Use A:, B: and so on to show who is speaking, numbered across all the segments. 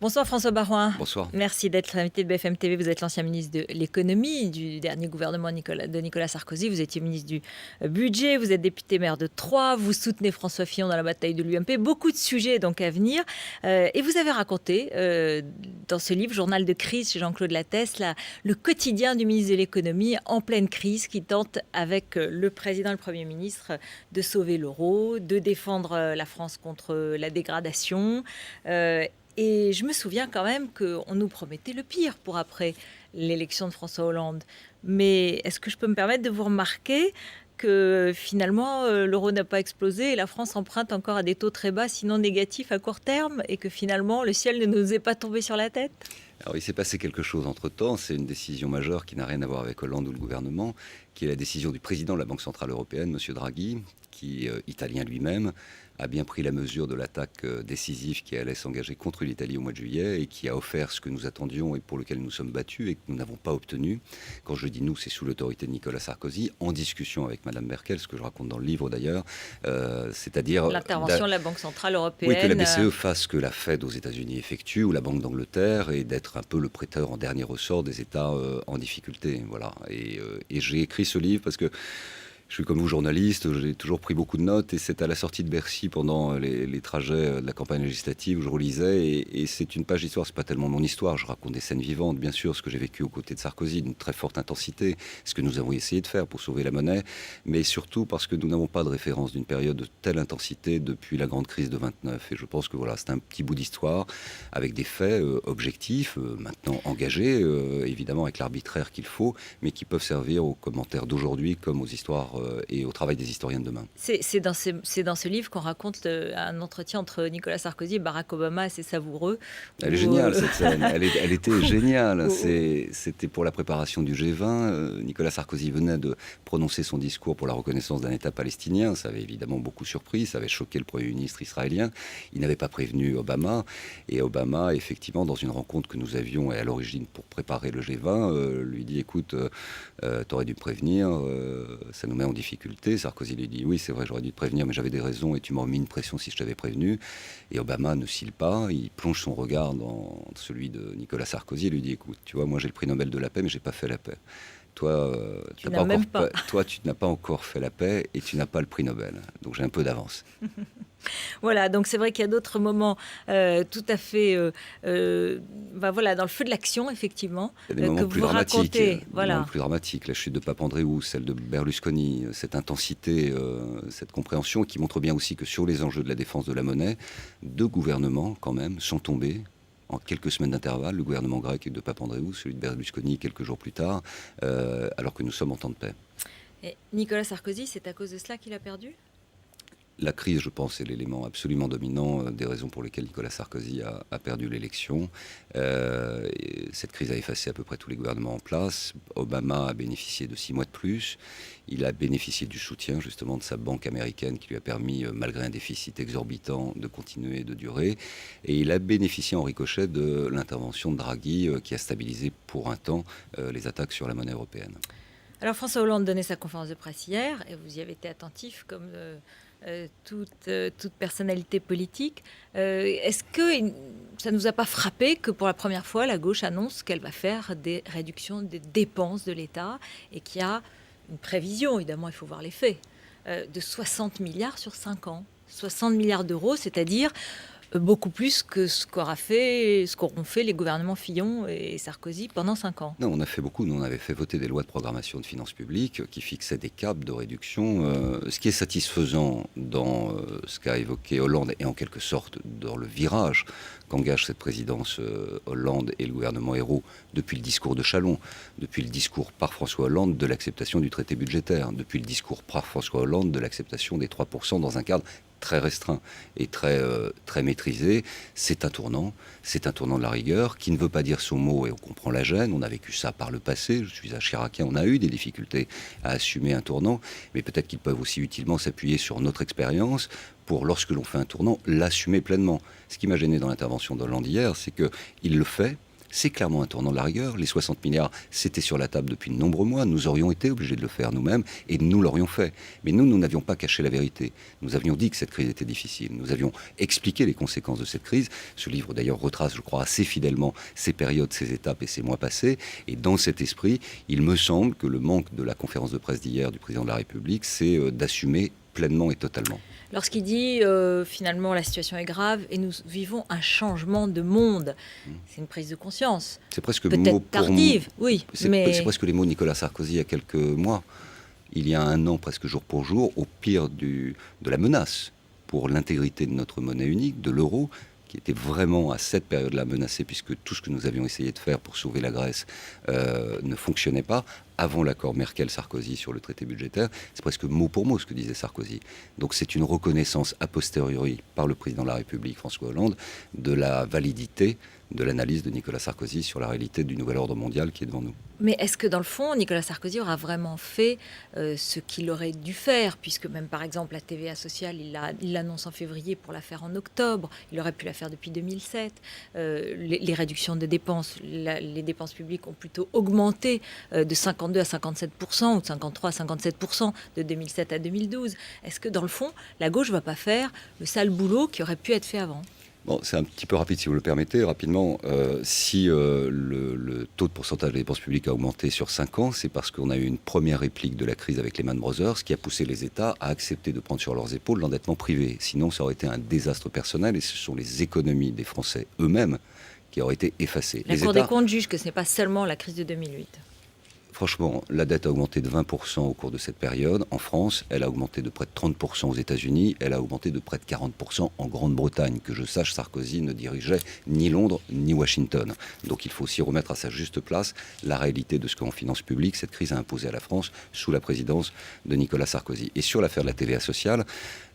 A: Bonsoir François Baroin.
B: Bonsoir.
A: Merci d'être l'invité de BFM TV. Vous êtes l'ancien ministre de l'économie du dernier gouvernement de Nicolas Sarkozy. Vous étiez ministre du budget. Vous êtes député maire de Troyes. Vous soutenez François Fillon dans la bataille de l'UMP. Beaucoup de sujets donc à venir. Et vous avez raconté dans ce livre, Journal de crise chez Jean-Claude Lattès, le quotidien du ministre de l'économie en pleine crise qui tente avec le président et le Premier ministre de sauver l'euro, de défendre la France contre la dégradation. Et je me souviens quand même qu'on nous promettait le pire pour après l'élection de François Hollande. Mais est-ce que je peux me permettre de vous remarquer que finalement l'euro n'a pas explosé et la France emprunte encore à des taux très bas, sinon négatifs à court terme, et que finalement le ciel ne nous est pas tombé sur la tête?
B: Alors il s'est passé quelque chose entre-temps, c'est une décision majeure qui n'a rien à voir avec Hollande ou le gouvernement, qui est la décision du président de la Banque Centrale Européenne, M. Draghi, qui, italien lui-même, a bien pris la mesure de l'attaque décisive qui allait s'engager contre l'Italie au mois de juillet et qui a offert ce que nous attendions et pour lequel nous sommes battus et que nous n'avons pas obtenu. Quand je dis nous, c'est sous l'autorité de Nicolas Sarkozy, en discussion avec Mme Merkel, ce que je raconte dans le livre d'ailleurs, c'est-à-dire...
A: L'intervention de la Banque Centrale Européenne.
B: Oui, que la BCE fasse ce que la Fed aux États-Unis effectue, ou la Banque d'Angleterre, et d'être un peu le prêteur en dernier ressort des États en difficulté. Voilà. Et j'ai écrit ce livre parce que je suis comme vous journaliste, j'ai toujours pris beaucoup de notes et c'est à la sortie de Bercy pendant les trajets de la campagne législative où je relisais et c'est une page d'histoire, c'est pas tellement mon histoire, je raconte des scènes vivantes, bien sûr, ce que j'ai vécu aux côtés de Sarkozy, d'une très forte intensité, ce que nous avons essayé de faire pour sauver la monnaie, mais surtout parce que nous n'avons pas de référence d'une période de telle intensité depuis la grande crise de 29 et je pense que voilà, c'est un petit bout d'histoire avec des faits objectifs, maintenant engagés, évidemment avec l'arbitraire qu'il faut, mais qui peuvent servir aux commentaires d'aujourd'hui comme aux histoires et au travail des historiens de demain.
A: C'est dans ce livre qu'on raconte un entretien entre Nicolas Sarkozy et Barack Obama, c'est savoureux.
B: Elle est géniale cette scène, elle était géniale. C'était pour la préparation du G20. Nicolas Sarkozy venait de prononcer son discours pour la reconnaissance d'un État palestinien. Ça avait évidemment beaucoup surpris, ça avait choqué le Premier ministre israélien. Il n'avait pas prévenu Obama. Et Obama, effectivement, dans une rencontre que nous avions à l'origine pour préparer le G20, lui dit, écoute, t'aurais dû me prévenir, ça nous met en difficulté. Sarkozy lui dit, oui, c'est vrai, j'aurais dû te prévenir, mais j'avais des raisons et tu m'aurais mis une pression si je t'avais prévenu. Et Obama ne cille pas, il plonge son regard dans celui de Nicolas Sarkozy et lui dit, écoute, tu vois, moi j'ai le prix Nobel de la paix, mais j'ai pas fait la paix. Toi,
A: tu n'as même pas.
B: Toi, tu n'as pas encore fait la paix et tu n'as pas le prix Nobel. Donc j'ai un peu d'avance.
A: Voilà, donc c'est vrai qu'il y a d'autres moments tout à fait, voilà, dans le feu de l'action, effectivement,
B: Il y a des moments
A: que
B: plus
A: vous
B: dramatiques,
A: racontez. Voilà.
B: des moments plus dramatiques. La chute de Papandréou, celle de Berlusconi, cette intensité, cette compréhension qui montre bien aussi que sur les enjeux de la défense de la monnaie, deux gouvernements, quand même, sont tombés en quelques semaines d'intervalle, le gouvernement grec de Papandréou, celui de Berlusconi quelques jours plus tard, alors que nous sommes en temps de paix.
A: Et Nicolas Sarkozy, c'est à cause de cela qu'il a perdu ?
B: La crise, je pense, est l'élément absolument dominant des raisons pour lesquelles Nicolas Sarkozy a perdu l'élection. Cette crise a effacé à peu près tous les gouvernements en place. Obama a bénéficié de 6 mois de plus. Il a bénéficié du soutien justement de sa banque américaine qui lui a permis, malgré un déficit exorbitant, de continuer de durer. Et il a bénéficié en ricochet de l'intervention de Draghi qui a stabilisé pour un temps les attaques sur la monnaie européenne.
A: Alors François Hollande donnait sa conférence de presse hier et vous y avez été attentif comme... toute personnalité politique. Est-ce que ça ne nous a pas frappé que pour la première fois, la gauche annonce qu'elle va faire des réductions des dépenses de l'État et qu'il y a une prévision, évidemment, il faut voir les faits, de 60 milliards sur 5 ans. 60 milliards d'euros, c'est-à-dire beaucoup plus que ce qu'auront fait les gouvernements Fillon et Sarkozy pendant 5 ans.
B: Non, on a fait beaucoup. Nous, on avait fait voter des lois de programmation de finances publiques qui fixaient des caps de réduction. Ce qui est satisfaisant dans ce qu'a évoqué Hollande et en quelque sorte dans le virage qu'engage cette présidence Hollande et le gouvernement Ayrault depuis le discours de Châlons, depuis le discours par François Hollande de l'acceptation du traité budgétaire, depuis le discours par François Hollande de l'acceptation des 3% dans un cadre très restreint et très maîtrisé. C'est un tournant de la rigueur qui ne veut pas dire son mot et on comprend la gêne. On a vécu ça par le passé. Je suis un Chiracien, on a eu des difficultés à assumer un tournant, mais peut-être qu'ils peuvent aussi utilement s'appuyer sur notre expérience pour, lorsque l'on fait un tournant, l'assumer pleinement. Ce qui m'a gêné dans l'intervention d'Hollande hier, c'est qu'il le fait C'est clairement un tournant de la rigueur. Les 60 milliards, c'était sur la table depuis de nombreux mois. Nous aurions été obligés de le faire nous-mêmes et nous l'aurions fait. Mais nous n'avions pas caché la vérité. Nous avions dit que cette crise était difficile. Nous avions expliqué les conséquences de cette crise. Ce livre, d'ailleurs, retrace, je crois, assez fidèlement ces périodes, ces étapes et ces mois passés. Et dans cet esprit, il me semble que le manque de la conférence de presse d'hier du président de la République, c'est d'assumer pleinement et totalement.
A: Lorsqu'il dit finalement la situation est grave et nous vivons un changement de monde, c'est une prise de conscience.
B: C'est presque
A: peut-être
B: mot pour
A: tardive,
B: mot.
A: oui.
B: C'est presque les mots de Nicolas Sarkozy il y a quelques mois. Il y a un an, presque jour pour jour, au pire de la menace pour l'intégrité de notre monnaie unique, de l'euro, qui était vraiment à cette période-là menacée, puisque tout ce que nous avions essayé de faire pour sauver la Grèce ne fonctionnait pas, avant l'accord Merkel-Sarkozy sur le traité budgétaire, c'est presque mot pour mot ce que disait Sarkozy. Donc c'est une reconnaissance a posteriori par le président de la République, François Hollande, de la validité de l'analyse de Nicolas Sarkozy sur la réalité du nouvel ordre mondial qui est devant nous.
A: Mais est-ce que dans le fond, Nicolas Sarkozy aura vraiment fait ce qu'il aurait dû faire, puisque même par exemple la TVA sociale, il l'annonce en février pour la faire en octobre, il aurait pu la faire depuis 2007. Les réductions de dépenses, les dépenses publiques ont plutôt augmenté de 52 à 57%, ou de 53 à 57% de 2007 à 2012. Est-ce que dans le fond, la gauche ne va pas faire le sale boulot qui aurait pu être fait avant ?
B: Bon, c'est un petit peu rapide si vous le permettez. Rapidement, si le taux de pourcentage des dépenses publiques a augmenté sur 5 ans, c'est parce qu'on a eu une première réplique de la crise avec Lehman Brothers qui a poussé les États à accepter de prendre sur leurs épaules l'endettement privé. Sinon, ça aurait été un désastre personnel et ce sont les économies des Français eux-mêmes qui auraient été effacées.
A: La Cour des comptes juge que ce n'est pas seulement la crise de 2008.
B: Franchement, la dette a augmenté de 20% au cours de cette période. En France, elle a augmenté de près de 30% aux États-Unis. Elle a augmenté de près de 40% en Grande-Bretagne. Que je sache, Sarkozy ne dirigeait ni Londres ni Washington. Donc il faut aussi remettre à sa juste place la réalité de ce qu'en finance publique, cette crise a imposé à la France sous la présidence de Nicolas Sarkozy. Et sur l'affaire de la TVA sociale,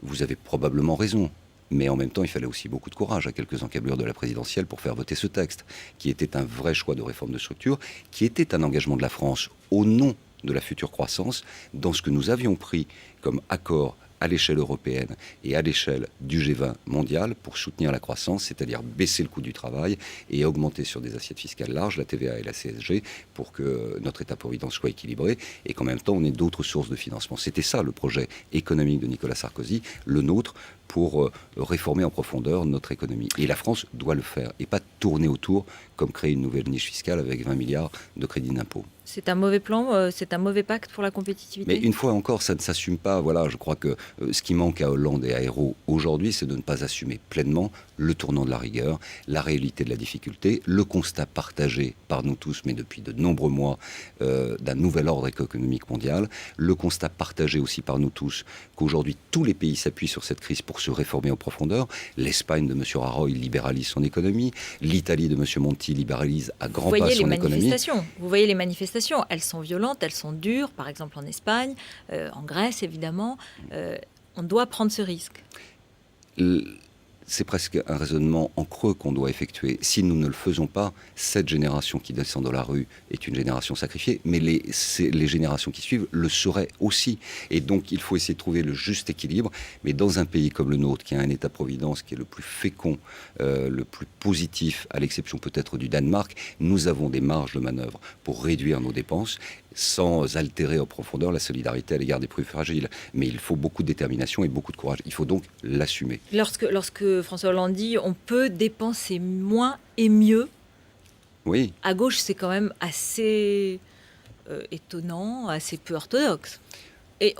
B: vous avez probablement raison. Mais en même temps, il fallait aussi beaucoup de courage à quelques encablures de la présidentielle pour faire voter ce texte, qui était un vrai choix de réforme de structure, qui était un engagement de la France au nom de la future croissance, dans ce que nous avions pris comme accord à l'échelle européenne et à l'échelle du G20 mondial pour soutenir la croissance, c'est-à-dire baisser le coût du travail et augmenter sur des assiettes fiscales larges la TVA et la CSG pour que notre État-providence soit équilibré et qu'en même temps on ait d'autres sources de financement. C'était ça le projet économique de Nicolas Sarkozy, le nôtre, pour réformer en profondeur notre économie. Et la France doit le faire et pas tourner autour comme créer une nouvelle niche fiscale avec 20 milliards de crédits d'impôt.
A: C'est un mauvais plan, c'est un mauvais pacte pour la compétitivité.
B: Mais une fois encore, ça ne s'assume pas. Voilà, je crois que ce qui manque à Hollande et à Ayrault aujourd'hui, c'est de ne pas assumer pleinement le tournant de la rigueur, la réalité de la difficulté, le constat partagé par nous tous, mais depuis de nombreux mois, d'un nouvel ordre économique mondial, le constat partagé aussi par nous tous qu'aujourd'hui tous les pays s'appuient sur cette crise pour se réformer en profondeur. L'Espagne de M. Rajoy libéralise son économie, l'Italie de M. Monti libéralise à grands pas son économie.
A: Vous voyez les manifestations, elles sont violentes, elles sont dures, par exemple en Espagne, en Grèce évidemment. On doit prendre ce risque.
B: C'est presque un raisonnement en creux qu'on doit effectuer. Si nous ne le faisons pas, cette génération qui descend dans la rue est une génération sacrifiée, mais les générations qui suivent le seraient aussi. Et donc, il faut essayer de trouver le juste équilibre. Mais dans un pays comme le nôtre, qui a un État-providence qui est le plus fécond, le plus positif, à l'exception peut-être du Danemark, nous avons des marges de manœuvre pour réduire nos dépenses sans altérer en profondeur la solidarité à l'égard des plus fragiles. Mais il faut beaucoup de détermination et beaucoup de courage. Il faut donc l'assumer.
A: Lorsque François Hollande dit on peut dépenser moins et mieux,
B: oui.
A: À gauche, c'est quand même assez étonnant, assez peu orthodoxe. Et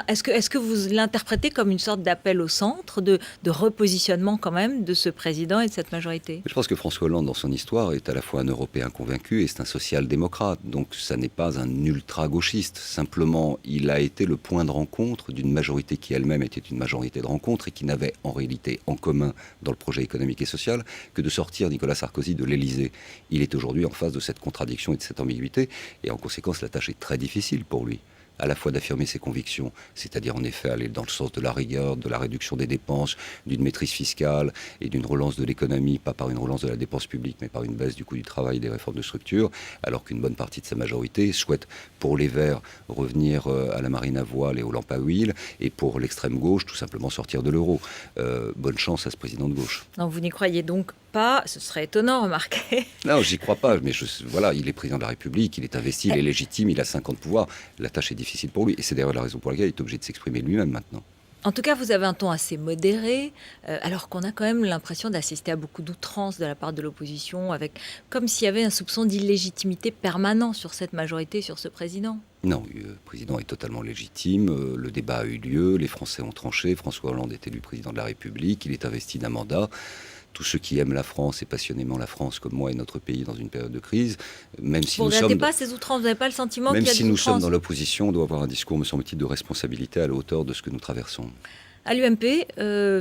A: est-ce que vous l'interprétez comme une sorte d'appel au centre, de repositionnement quand même de ce président et de cette majorité ?
B: Je pense que François Hollande, dans son histoire, est à la fois un Européen convaincu et c'est un social-démocrate. Donc ça n'est pas un ultra-gauchiste. Simplement, il a été le point de rencontre d'une majorité qui elle-même était une majorité de rencontre et qui n'avait en réalité en commun dans le projet économique et social que de sortir Nicolas Sarkozy de l'Élysée. Il est aujourd'hui en face de cette contradiction et de cette ambiguïté et en conséquence, la tâche est très difficile pour lui. À la fois d'affirmer ses convictions, c'est-à-dire en effet aller dans le sens de la rigueur, de la réduction des dépenses, d'une maîtrise fiscale et d'une relance de l'économie, pas par une relance de la dépense publique, mais par une baisse du coût du travail et des réformes de structure, alors qu'une bonne partie de sa majorité souhaite, pour les Verts, revenir à la marine à voile et aux lampes à huile, et pour l'extrême gauche, tout simplement sortir de l'euro. Bonne chance à ce président de gauche.
A: Non, vous n'y croyez donc pas pas, ce serait étonnant, remarquez.
B: Non, j'y crois pas, mais voilà, il est président de la République, il est investi, il est légitime, il a 5 ans de pouvoir. La tâche est difficile pour lui. Et c'est d'ailleurs la raison pour laquelle il est obligé de s'exprimer lui-même maintenant.
A: En tout cas, vous avez un ton assez modéré, alors qu'on a quand même l'impression d'assister à beaucoup d'outrances de la part de l'opposition, comme s'il y avait un soupçon d'illégitimité permanent sur cette majorité, sur ce président.
B: Non, le président est totalement légitime, le débat a eu lieu, les Français ont tranché, François Hollande est élu président de la République, il est investi d'un mandat. Tous ceux qui aiment la France et passionnément la France, comme moi et notre pays dans une période de crise, même si
A: Vous
B: nous
A: ne regrettez
B: sommes...
A: pas ces outrances, vous n'avez pas le sentiment qu'il
B: Même
A: y a
B: si
A: des
B: nous sommes
A: outrances
B: dans l'opposition, on doit avoir un discours, me semble-t-il, de responsabilité à la hauteur de ce que nous traversons.
A: À l'UMP,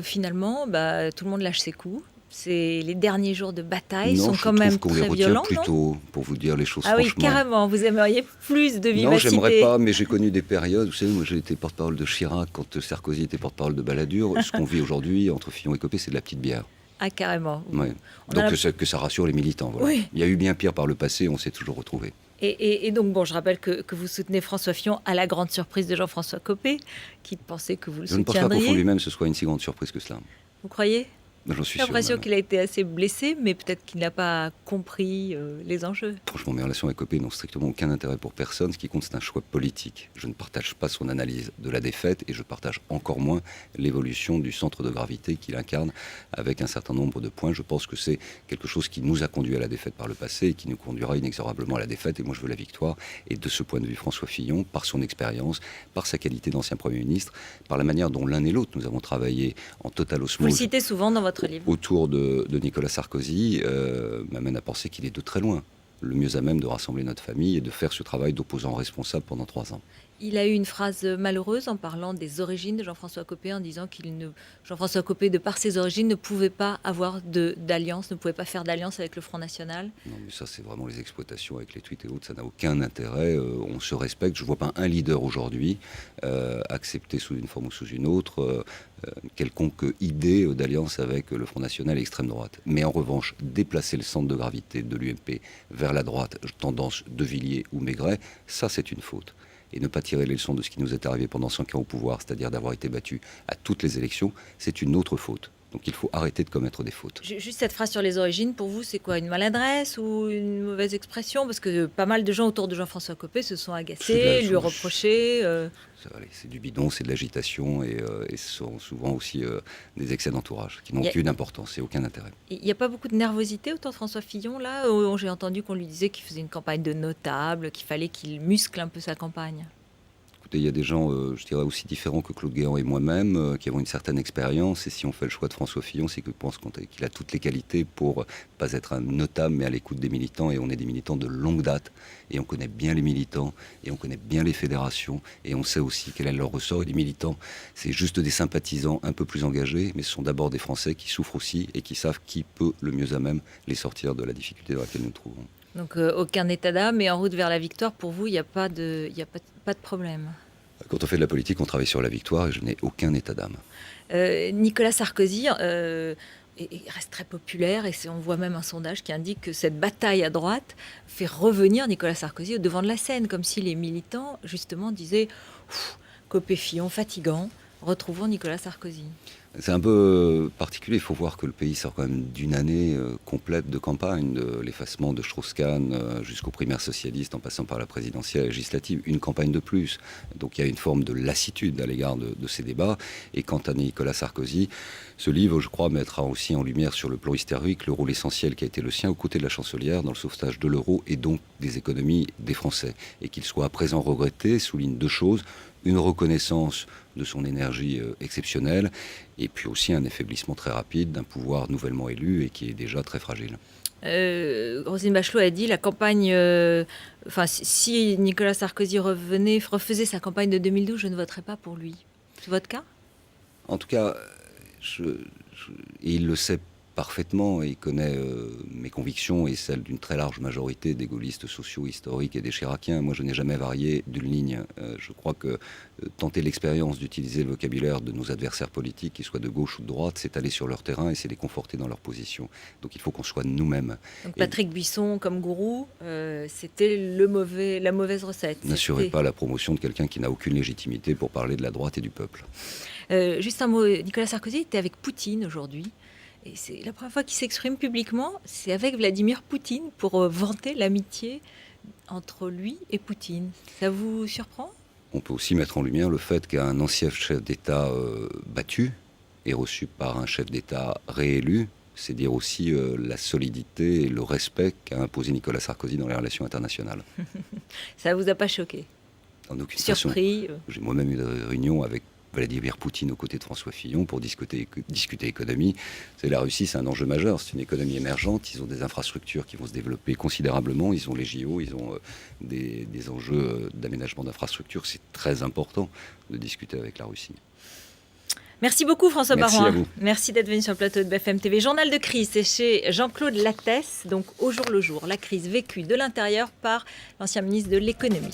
A: finalement, tout le monde lâche ses coups. Les derniers jours de bataille sont quand même
B: qu'on les
A: très
B: retire
A: violents,
B: plus
A: non?
B: tôt, pour vous dire les choses
A: Ah oui,
B: franchement.
A: carrément, vous aimeriez plus de vivacité.
B: Non, j'aimerais pas, mais j'ai connu des périodes. Vous savez, moi j'ai été porte-parole de Chirac quand Sarkozy était porte-parole de Balladur. Ce qu'on vit aujourd'hui entre Fillon et Copé, c'est de la petite bière.
A: Ah, carrément.
B: Ouais. Donc que ça rassure les militants. Voilà.
A: Oui.
B: Il y a eu bien pire par le passé, on s'est toujours retrouvés.
A: Et donc, bon, je rappelle que vous soutenez François Fillon à la grande surprise de Jean-François Copé, qui pensait que vous le
B: Je ne pense pas qu'au
A: soutiendriez.
B: fond lui-même ce soit une si grande surprise que cela.
A: Vous croyez?
B: J'en suis
A: J'ai
B: sûr.
A: l'impression
B: Même.
A: qu'il a été assez blessé, mais peut-être qu'il n'a pas compris les enjeux.
B: Franchement, mes relations avec Copé n'ont strictement aucun intérêt pour personne. Ce qui compte, c'est un choix politique. Je ne partage pas son analyse de la défaite et je partage encore moins l'évolution du centre de gravité qu'il incarne avec un certain nombre de points. Je pense que c'est quelque chose qui nous a conduit à la défaite par le passé et qui nous conduira inexorablement à la défaite. Et moi, je veux la victoire. Et de ce point de vue, François Fillon, par son expérience, par sa qualité d'ancien Premier ministre, par la manière dont l'un et l'autre, nous avons travaillé en totale osmose.
A: Vous le citez souvent dans votre livre.
B: Autour de Nicolas Sarkozy, m'amène à penser qu'il est de très loin le mieux à même de rassembler notre famille et de faire ce travail d'opposant responsable pendant 3 ans.
A: Il a eu une phrase malheureuse en parlant des origines de Jean-François Copé, en disant Jean-François Copé, de par ses origines, ne pouvait pas avoir d'alliance, ne pouvait pas faire d'alliance avec le Front National.
B: Non, mais ça, c'est vraiment les exploitations avec les tweets et autres. Ça n'a aucun intérêt. On se respecte. Je ne vois pas un leader aujourd'hui accepter sous une forme ou sous une autre quelconque idée d'alliance avec le Front National et l'extrême droite. Mais en revanche, déplacer le centre de gravité de l'UMP vers la droite, tendance De Villiers ou Maigret, ça, c'est une faute. Et ne pas tirer les leçons de ce qui nous est arrivé pendant 5 ans au pouvoir, c'est-à-dire d'avoir été battu à toutes les élections, c'est une autre faute. Donc il faut arrêter de commettre des fautes.
A: Juste cette phrase sur les origines, pour vous, c'est quoi? Une maladresse ou une mauvaise expression? Parce que pas mal de gens autour de Jean-François Copé se sont agacés, lui reproché.
B: C'est du bidon, c'est de l'agitation et ce sont souvent aussi des excès d'entourage qui n'ont aucune importance et aucun intérêt.
A: Il n'y a pas beaucoup de nervosité autour de François Fillon, là? J'ai entendu qu'on lui disait qu'il faisait une campagne de notable, qu'il fallait qu'il muscle un peu sa campagne.
B: Écoutez, il y a des gens, je dirais, aussi différents que Claude Guéant et moi-même, qui avons une certaine expérience. Et si on fait le choix de François Fillon, c'est que je pense qu'il a toutes les qualités pour pas être un notable, mais à l'écoute des militants. Et on est des militants de longue date. Et on connaît bien les militants, et on connaît bien les fédérations. Et on sait aussi quel est leur ressort. Et les militants, c'est juste des sympathisants un peu plus engagés, mais ce sont d'abord des Français qui souffrent aussi et qui savent qui peut le mieux à même les sortir de la difficulté dans laquelle nous nous trouvons.
A: Donc aucun état d'âme, mais en route vers la victoire, pour vous, il n'y a pas de problème.
B: Quand on fait de la politique, on travaille sur la victoire et je n'ai aucun état d'âme.
A: Nicolas Sarkozy il reste très populaire et on voit même un sondage qui indique que cette bataille à droite fait revenir Nicolas Sarkozy au devant de la scène, comme si les militants, justement, disaient « Copé-Fillon, fatigant, retrouvons Nicolas Sarkozy ».
B: C'est un peu particulier. Il faut voir que le pays sort quand même d'une année complète de campagne, de l'effacement de Strauss-Kahn jusqu'aux primaires socialistes, en passant par la présidentielle et législative. Une campagne de plus. Donc il y a une forme de lassitude à l'égard de ces débats. Et quant à Nicolas Sarkozy, ce livre, je crois, mettra aussi en lumière sur le plan historique le rôle essentiel qui a été le sien aux côtés de la chancelière dans le sauvetage de l'euro et donc des économies des Français. Et qu'il soit à présent regretté souligne 2 choses. Une reconnaissance de son énergie exceptionnelle et puis aussi un affaiblissement très rapide d'un pouvoir nouvellement élu et qui est déjà très fragile.
A: Roselyne Bachelot a dit la campagne, si Nicolas Sarkozy refaisait sa campagne de 2012, je ne voterais pas pour lui. C'est votre cas?
B: En tout cas, et il le sait parfaitement et il connaît mes convictions et celles d'une très large majorité des gaullistes sociaux, historiques et des chiraciens. Moi, je n'ai jamais varié d'une ligne. Je crois que tenter l'expérience d'utiliser le vocabulaire de nos adversaires politiques, qu'ils soient de gauche ou de droite, c'est aller sur leur terrain et c'est les conforter dans leur position. Donc il faut qu'on soit nous-mêmes.
A: Donc Patrick Buisson comme gourou, c'était la mauvaise recette.
B: N'assurez pas la promotion de quelqu'un qui n'a aucune légitimité pour parler de la droite et du peuple.
A: Juste un mot, Nicolas Sarkozy était avec Poutine aujourd'hui. Et c'est la première fois qu'il s'exprime publiquement, c'est avec Vladimir Poutine pour vanter l'amitié entre lui et Poutine. Ça vous surprend?
B: On peut aussi mettre en lumière le fait qu'un ancien chef d'État battu est reçu par un chef d'État réélu. C'est dire aussi la solidité et le respect qu'a imposé Nicolas Sarkozy dans les relations internationales.
A: Ça vous a pas choqué?
B: En aucune façon.
A: Surpris?
B: J'ai moi-même eu une réunion avec Vladimir Poutine aux côtés de François Fillon pour discuter économie. La Russie, c'est un enjeu majeur. C'est une économie émergente. Ils ont des infrastructures qui vont se développer considérablement. Ils ont les JO, ils ont des enjeux d'aménagement d'infrastructures. C'est très important de discuter avec la Russie.
A: Merci beaucoup François
B: Merci
A: Baroin.
B: à vous.
A: Merci d'être venu sur le plateau de BFM TV. Journal de crise, c'est chez Jean-Claude Lattès, donc au jour le jour, la crise vécue de l'intérieur par l'ancien ministre de l'économie.